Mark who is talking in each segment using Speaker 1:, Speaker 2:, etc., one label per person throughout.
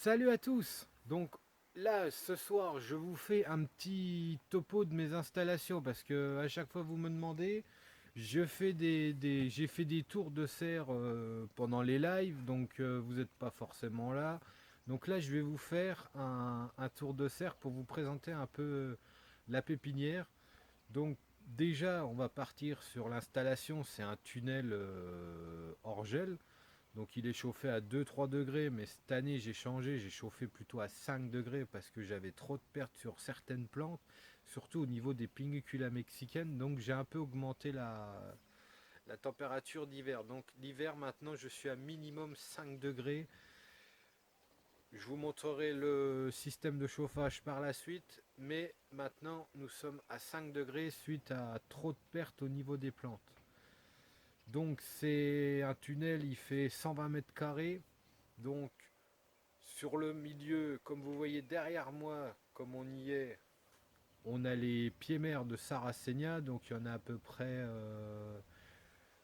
Speaker 1: Salut à tous! Donc là, ce soir, je vous fais un petit topo de mes installations parce que à chaque fois vous me demandez, j'ai fait des tours de serre pendant les lives, donc vous n'êtes pas forcément là. Donc là, je vais vous faire un tour de serre pour vous présenter un peu la pépinière. Donc déjà, on va partir sur l'installation, c'est un tunnel hors gel. Donc il est chauffé à 2-3 degrés, mais cette année j'ai changé, j'ai chauffé plutôt à 5 degrés parce que j'avais trop de pertes sur certaines plantes, surtout au niveau des Pinguicula mexicaines. Donc j'ai un peu augmenté la température d'hiver. Donc l'hiver maintenant je suis à minimum 5 degrés. Je vous montrerai le système de chauffage par la suite, mais maintenant nous sommes à 5 degrés suite à trop de pertes au niveau des plantes. Donc c'est un tunnel, il fait 120 mètres carrés. Donc sur le milieu, comme vous voyez derrière moi, comme on y est, on a les pieds-mères de Sarracenia, donc il y en a à peu près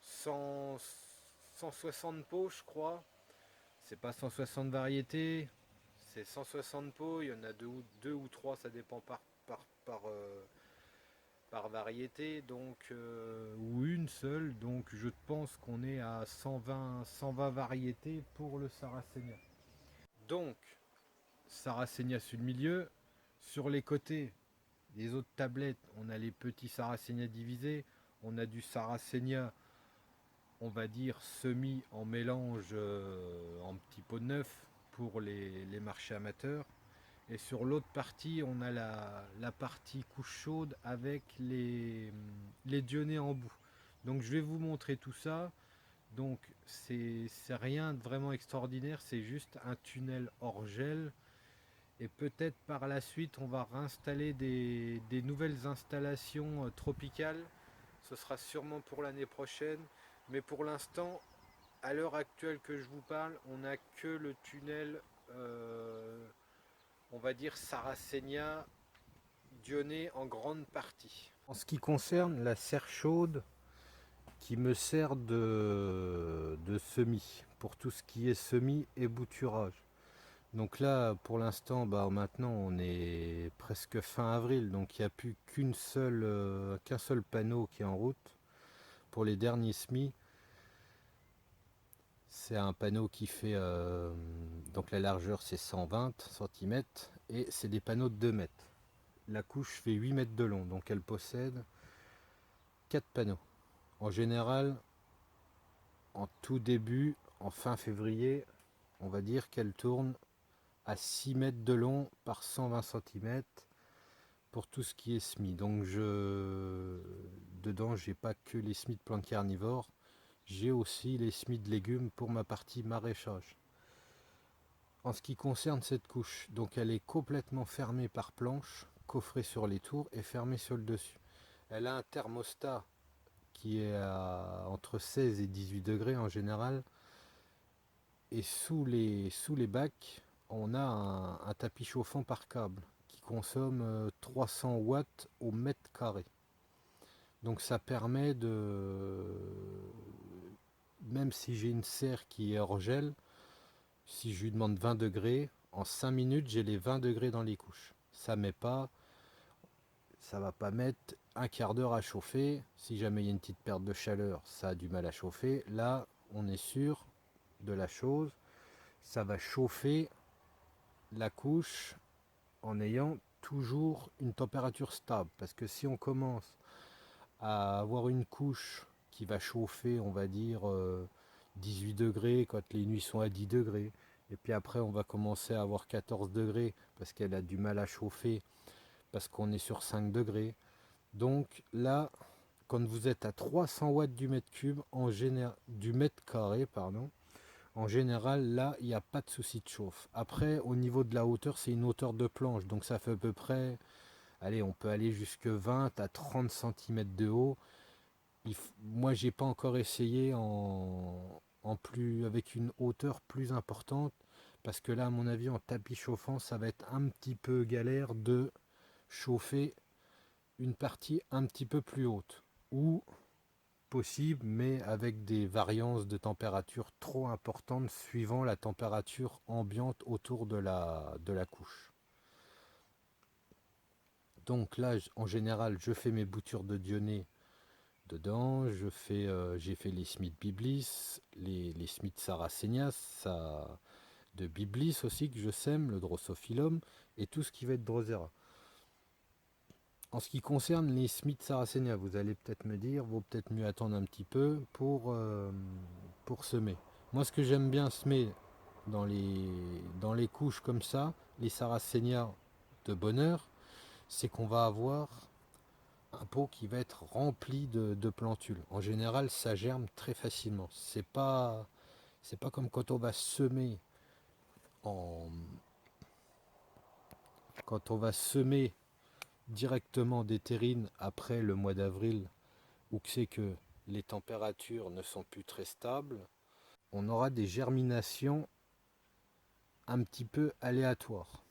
Speaker 1: 100, 160 pots, je crois. C'est pas 160 variétés, c'est 160 pots. Il y en a deux ou trois, ça dépend par variété, donc ou une seule. Donc je pense qu'on est à 120 variétés pour le Sarracenia. Donc Sarracenia sur le milieu, sur les côtés, les autres tablettes, on a les petits Sarracenia divisés, on a du Sarracenia, on va dire semi en mélange en petit pot de neuf pour les marchés amateurs. Et sur l'autre partie, on a la partie couche chaude avec les dionnées en bout. Donc je vais vous montrer tout ça. Donc c'est rien de vraiment extraordinaire, c'est juste un tunnel hors gel et peut-être par la suite, on va réinstaller des nouvelles installations tropicales. Ce sera sûrement pour l'année prochaine. Mais pour l'instant, à l'heure actuelle que je vous parle, on n'a que le tunnel, euh, on va dire Sarracenia Dionée en grande partie. En ce qui concerne la serre chaude qui me sert de semis, pour tout ce qui est semis et bouturage. Donc là, pour l'instant, maintenant on est presque fin avril, donc il n'y a plus qu'un seul panneau qui est en route pour les derniers semis. C'est un panneau qui fait, donc la largeur c'est 120 cm et c'est des panneaux de 2 mètres. La couche fait 8 mètres de long, donc elle possède 4 panneaux. En général, en tout début, en fin février, on va dire qu'elle tourne à 6 mètres de long par 120 cm pour tout ce qui est semis. Donc dedans, j'ai pas que les semis de plantes carnivores, j'ai aussi les semis de légumes pour ma partie maraîchage. En ce qui concerne cette couche, donc elle est complètement fermée par planche, coffrée sur les tours et fermée sur le dessus. Elle a un thermostat qui est entre 16 et 18 degrés en général. Et sous les bacs, on a un tapis chauffant par câble qui consomme 300 watts au mètre carré. Donc ça permet de, même si j'ai une serre qui est hors gel, si je lui demande 20 degrés, en 5 minutes j'ai les 20 degrés dans les couches. Ça va pas mettre un quart d'heure à chauffer. Si jamais il y a une petite perte de chaleur, ça a du mal à chauffer. Là, on est sûr de la chose, ça va chauffer la couche en ayant toujours une température stable. Parce que si on commence à avoir une couche qui va chauffer, on va dire 18 degrés quand les nuits sont à 10 degrés, et puis après on va commencer à avoir 14 degrés parce qu'elle a du mal à chauffer, parce qu'on est sur 5 degrés. Donc là, quand vous êtes à 300 watts du mètre cube, du mètre carré, pardon, en général, là, il n'y a pas de souci de chauffe. Après, au niveau de la hauteur, c'est une hauteur de planche. Donc ça fait à peu près, allez, on peut aller jusque 20 à 30 cm de haut. Moi, j'ai pas encore essayé avec une hauteur plus importante. Parce que là, à mon avis, en tapis chauffant, ça va être un petit peu galère de chauffer une partie un petit peu plus haute. Ou possible, mais avec des variances de température trop importantes suivant la température ambiante autour de la couche. Donc là, en général, je fais mes boutures de Dionée dedans. J'ai fait les Smith Biblis, les Smith Sarracenias, de Biblis aussi que je sème, le Drosophilum, et tout ce qui va être Drosera. En ce qui concerne les Smith Sarracenia, vous allez peut-être me dire, vaut peut-être mieux attendre un petit peu pour semer. Moi, ce que j'aime bien semer dans les couches comme ça, les Sarracenia de bonheur, c'est qu'on va avoir un pot qui va être rempli de plantules. En général, ça germe très facilement. C'est pas comme quand on va semer en, quand on va semer directement des terrines après le mois d'avril, où c'est que les températures ne sont plus très stables, on aura des germinations un petit peu aléatoires.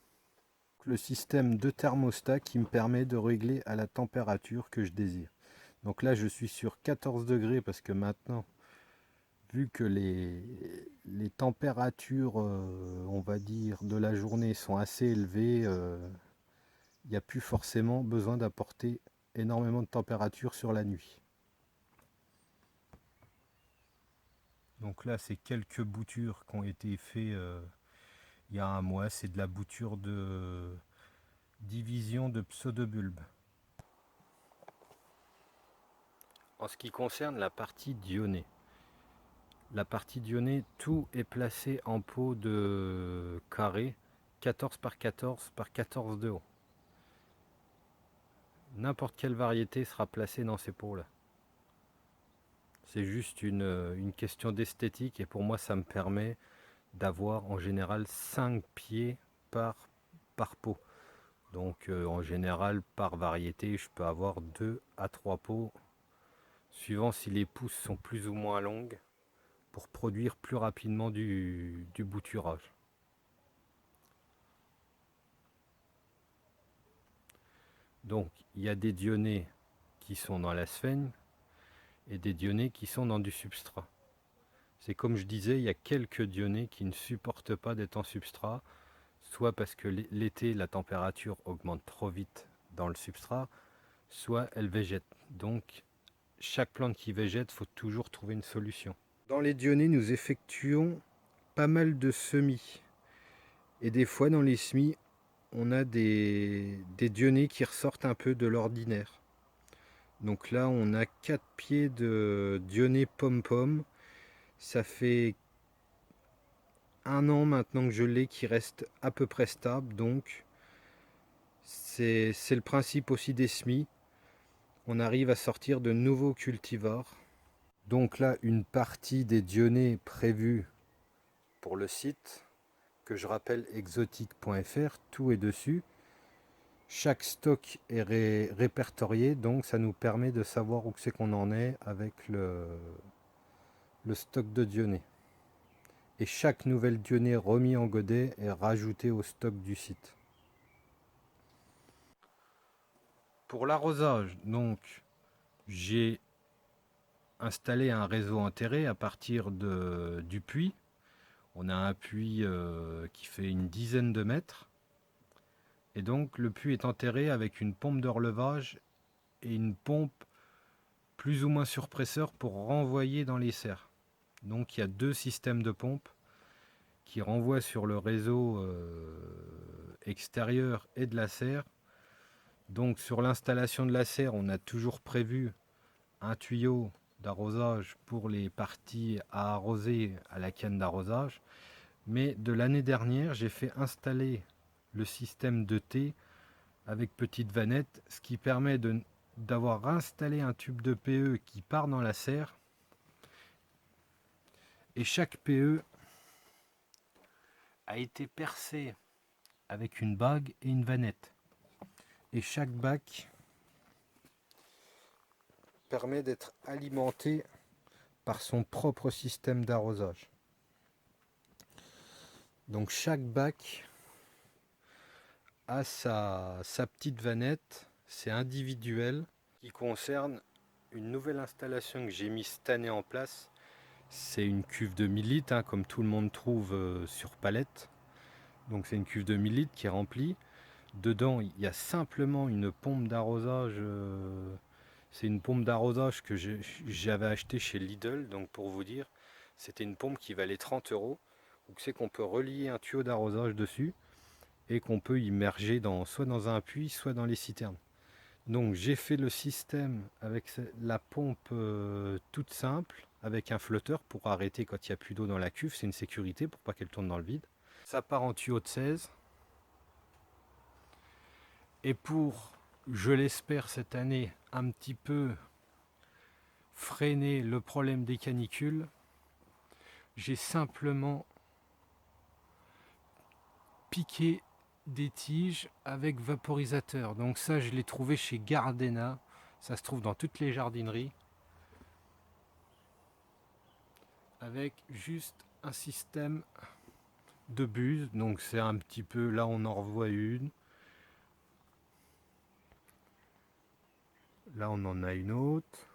Speaker 1: Le système de thermostat qui me permet de régler à la température que je désire. Donc là, je suis sur 14 degrés parce que maintenant, vu que les températures, on va dire, de la journée sont assez élevées, il n'y a plus forcément besoin d'apporter énormément de température sur la nuit. Donc là, c'est quelques boutures qui ont été faites il y a un mois. C'est de la bouture de division de pseudobulbes. En ce qui concerne la partie Dionée, tout est placé en pot de carré 14 par 14 par 14 de haut. N'importe quelle variété sera placée dans ces pots-là. C'est juste une question d'esthétique et pour moi ça me permet d'avoir en général 5 pieds par pot. Donc en général par variété je peux avoir 2 à 3 pots suivant si les pousses sont plus ou moins longues pour produire plus rapidement du bouturage. Donc il y a des Dionnées qui sont dans la sphène et des Dionnées qui sont dans du substrat. C'est comme je disais, il y a quelques Dionnées qui ne supportent pas d'être en substrat, soit parce que l'été la température augmente trop vite dans le substrat, soit elles végètent. Donc chaque plante qui végète, il faut toujours trouver une solution. Dans les Dionnées, nous effectuons pas mal de semis. Et des fois dans les semis, on a des Dionnées qui ressortent un peu de l'ordinaire. Donc là, on a 4 pieds de Dionnées pom-pom. Ça fait un an maintenant que je l'ai qui reste à peu près stable. Donc c'est le principe aussi des semis. On arrive à sortir de nouveaux cultivars. Donc là, une partie des Dionnées prévues pour le site, que je rappelle exotique.fr, tout est dessus. Chaque stock est répertorié, donc ça nous permet de savoir où c'est qu'on en est avec le stock de Dionnées. Et chaque nouvelle Dionée remis en godet est rajoutée au stock du site. Pour l'arrosage, donc, j'ai installé un réseau enterré à partir du puits. On a un puits qui fait une dizaine de mètres. Et donc le puits est enterré avec une pompe de relevage et une pompe plus ou moins surpresseur pour renvoyer dans les serres. Donc il y a 2 systèmes de pompes qui renvoient sur le réseau extérieur et de la serre. Donc sur l'installation de la serre, on a toujours prévu un tuyau d'arrosage pour les parties à arroser à la canne d'arrosage. Mais de l'année dernière, j'ai fait installer le système de thé avec petite vanette, ce qui permet d'avoir installé un tube de PE qui part dans la serre. Et chaque PE a été percé avec une bague et une vanette. Et chaque bac permet d'être alimenté par son propre système d'arrosage. Donc chaque bac a sa petite vanette, c'est individuel, qui concerne une nouvelle installation que j'ai mis cette année en place. C'est une cuve de 1000 litres, hein, comme tout le monde trouve sur palette. Donc c'est une cuve de 1000 litres qui est remplie. Dedans, il y a simplement une pompe d'arrosage. C'est une pompe d'arrosage que j'avais acheté chez Lidl. Donc pour vous dire, c'était une pompe qui valait 30 €. Donc c'est qu'on peut relier un tuyau d'arrosage dessus et qu'on peut immerger soit dans un puits, soit dans les citernes. Donc j'ai fait le système avec la pompe toute simple, avec un flotteur pour arrêter quand il n'y a plus d'eau dans la cuve. C'est une sécurité pour pas qu'elle tourne dans le vide. Ça part en tuyau de 16. Et pour, je l'espère cette année, un petit peu freiner le problème des canicules, j'ai simplement piqué des tiges avec vaporisateur. Donc ça, je l'ai trouvé chez Gardena. Ça se trouve dans toutes les jardineries. Avec juste un système de buse. Donc c'est un petit peu, là on en revoit une. Là on en a une autre.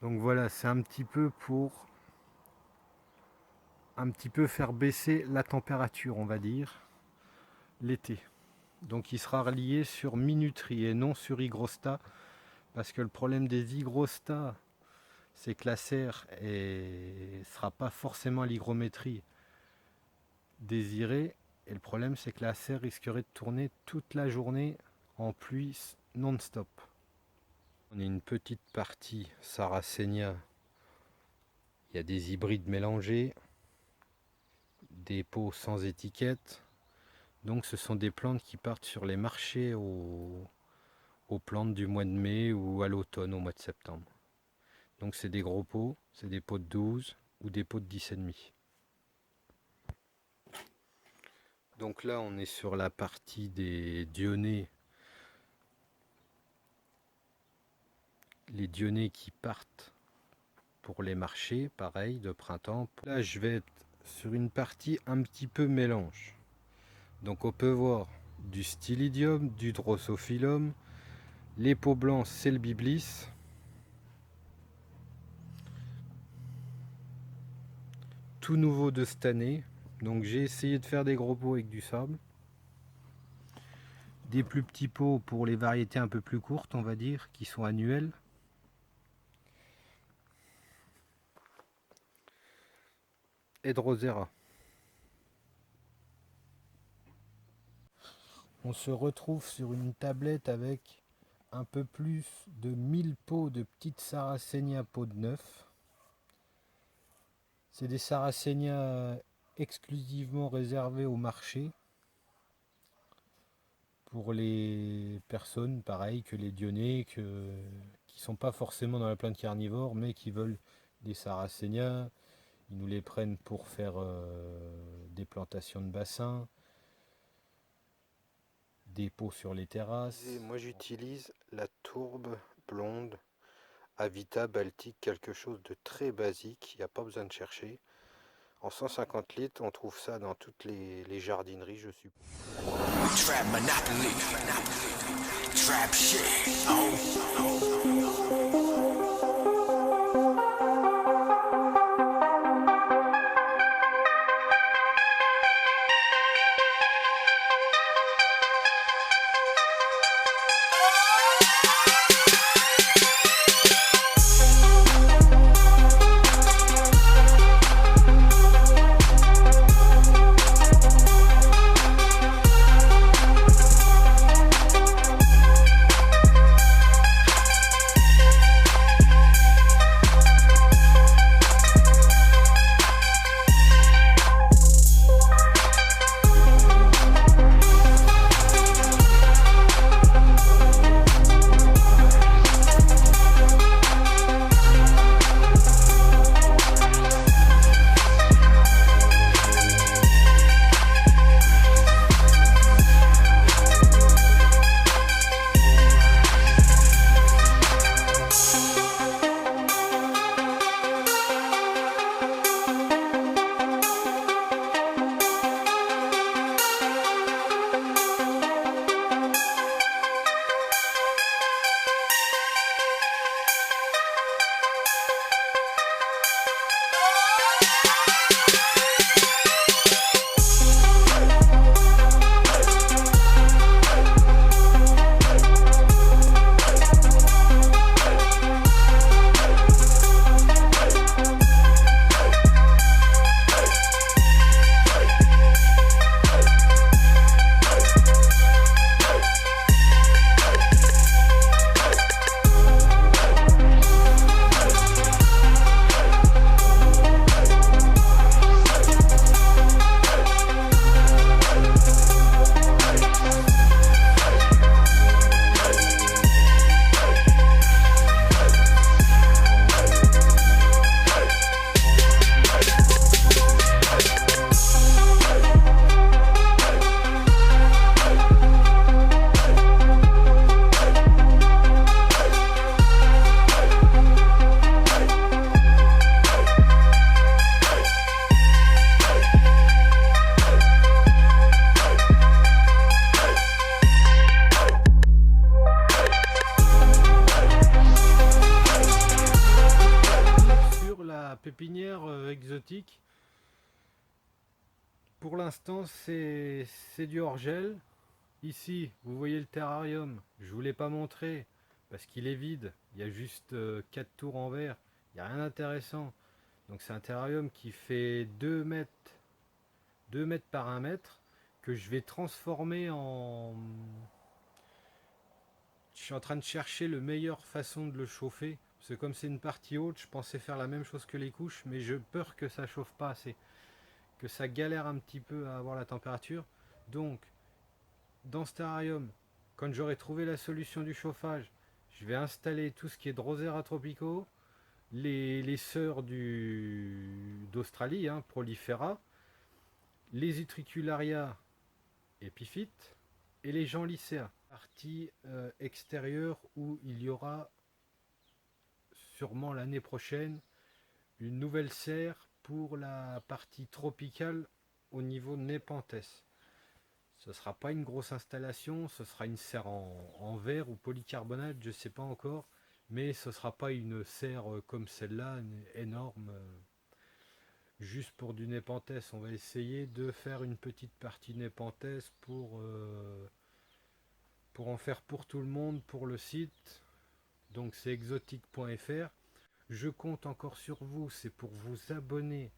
Speaker 1: Donc voilà, c'est un petit peu pour faire baisser la température, on va dire, l'été. Donc il sera relié sur minuterie et non sur hygrostat, parce que le problème des hygrostats, c'est que la serre ne sera pas forcément à l'hygrométrie désirée, et le problème c'est que la serre risquerait de tourner toute la journée en pluie non-stop. On a une petite partie Sarracenia, il y a des hybrides mélangés, des pots sans étiquette. Donc ce sont des plantes qui partent sur les marchés aux plantes du mois de mai ou à l'automne, au mois de septembre. Donc c'est des gros pots, c'est des pots de 12 ou des pots de 10,5. Donc là on est sur la partie des dionnées. Les dionnées qui partent pour les marchés, pareil, de printemps. Là je vais être sur une partie un petit peu mélange. Donc on peut voir du stylidium, du drosophilum. Les pots blancs, c'est le biblis. Tout nouveau de cette année. Donc j'ai essayé de faire des gros pots avec du sable. Des plus petits pots pour les variétés un peu plus courtes, on va dire, qui sont annuelles. Et de Rosera. On se retrouve sur une tablette avec un peu plus de 1000 pots de petites Sarracenia pots de 9. C'est des Sarracenia exclusivement réservés au marché. Pour les personnes, pareil que les dionnées, qui ne sont pas forcément dans la plante carnivore, mais qui veulent des Sarracenia. Ils nous les prennent pour faire des plantations de bassins, des pots sur les terrasses. Et moi j'utilise la tourbe blonde Avita Baltique, quelque chose de très basique, il n'y a pas besoin de chercher. En 150 litres, on trouve ça dans toutes les jardineries, je suppose. Trap Monopoly. Trap shit. exotique. Pour l'instant, c'est du hors-gel. Ici, vous voyez le terrarium. Je ne vous l'ai pas montré parce qu'il est vide. Il y a juste 4 tours en verre. Il n'y a rien d'intéressant. Donc c'est un terrarium qui fait 2 mètres par 1 mètre que je vais transformer en... Je suis en train de chercher la meilleure façon de le chauffer. Parce que comme c'est une partie haute, je pensais faire la même chose que les couches, mais j'ai peur que ça chauffe pas assez. Que ça galère un petit peu à avoir la température. Donc, dans ce terrarium, quand j'aurai trouvé la solution du chauffage, je vais installer tout ce qui est Drosera tropicaux, les sœurs d'Australie, Prolifera, les Utricularia épiphytes et les Janlicea. Partie extérieure où il y aura sûrement l'année prochaine une nouvelle serre pour la partie tropicale au niveau de Nepenthes. Ce ne sera pas une grosse installation, ce sera une serre en verre ou polycarbonate, je ne sais pas encore, mais ce ne sera pas une serre comme celle-là, énorme. Juste pour du Nepenthes, on va essayer de faire une petite partie Nepenthes pour en faire pour tout le monde pour le site. Donc c'est exotique.fr. Je compte encore sur vous, c'est pour vous abonner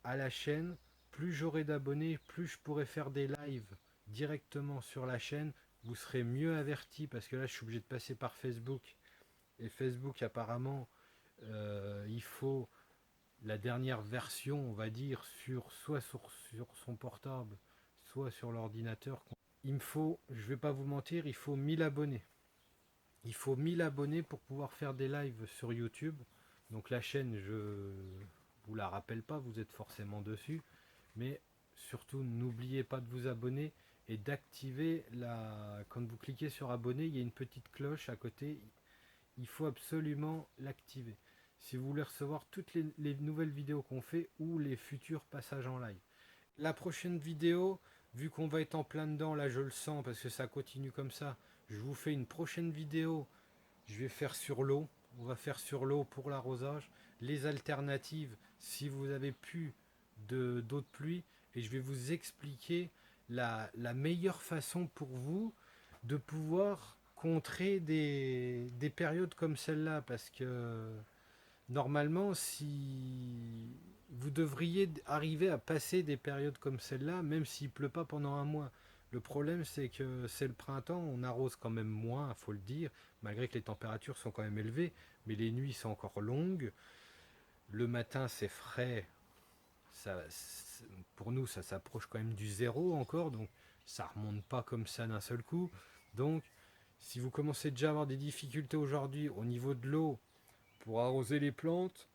Speaker 1: à la chaîne. Plus j'aurai d'abonnés, plus je pourrai faire des lives directement sur la chaîne. Vous serez mieux avertis parce que là je suis obligé de passer par Facebook. Et Facebook apparemment il faut la dernière version, on va dire, soit sur son portable, soit sur l'ordinateur. Il me faut, je vais pas vous mentir, il faut 1000 abonnés. Il faut 1000 abonnés pour pouvoir faire des lives sur YouTube. Donc la chaîne, je vous la rappelle pas, vous êtes forcément dessus. Mais surtout, n'oubliez pas de vous abonner et d'activer la... Quand vous cliquez sur abonner, il y a une petite cloche à côté. Il faut absolument l'activer. Si vous voulez recevoir toutes les nouvelles vidéos qu'on fait ou les futurs passages en live. La prochaine vidéo, vu qu'on va être en plein dedans, là je le sens parce que ça continue comme ça, je vous fais une prochaine vidéo. Je vais faire sur l'eau. On va faire sur l'eau pour l'arrosage. Les alternatives, si vous avez plus d'eau de pluie. Et je vais vous expliquer la meilleure façon pour vous de pouvoir contrer des périodes comme celle-là. Parce que normalement, si vous devriez arriver à passer des périodes comme celle-là, même s'il pleut pas pendant un mois. Le problème, c'est que c'est le printemps, on arrose quand même moins, il faut le dire, malgré que les températures sont quand même élevées, mais les nuits sont encore longues. Le matin, c'est frais. Ça, pour nous, ça s'approche quand même du zéro encore, donc ça remonte pas comme ça d'un seul coup. Donc, si vous commencez déjà à avoir des difficultés aujourd'hui au niveau de l'eau pour arroser les plantes,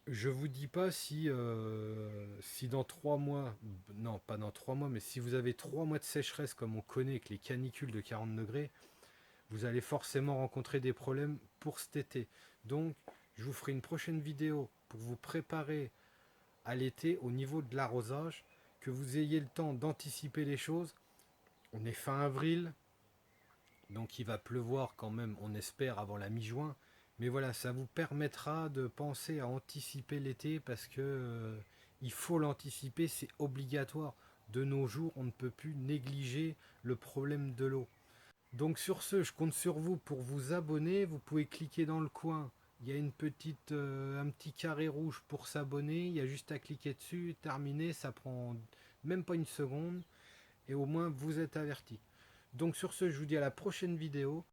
Speaker 1: je vous dis pas si dans 3 mois, non pas dans 3 mois, mais si vous avez 3 mois de sécheresse comme on connaît avec les canicules de 40 degrés, vous allez forcément rencontrer des problèmes pour cet été. Donc je vous ferai une prochaine vidéo pour vous préparer à l'été au niveau de l'arrosage, que vous ayez le temps d'anticiper les choses. On est fin avril, donc il va pleuvoir quand même, on espère, avant la mi-juin. Mais voilà, ça vous permettra de penser à anticiper l'été parce que il faut l'anticiper, c'est obligatoire. De nos jours, on ne peut plus négliger le problème de l'eau. Donc sur ce, je compte sur vous pour vous abonner. Vous pouvez cliquer dans le coin. Il y a un petit carré rouge pour s'abonner. Il y a juste à cliquer dessus, terminé. Ça prend même pas une seconde. Et au moins, vous êtes avertis. Donc sur ce, je vous dis à la prochaine vidéo.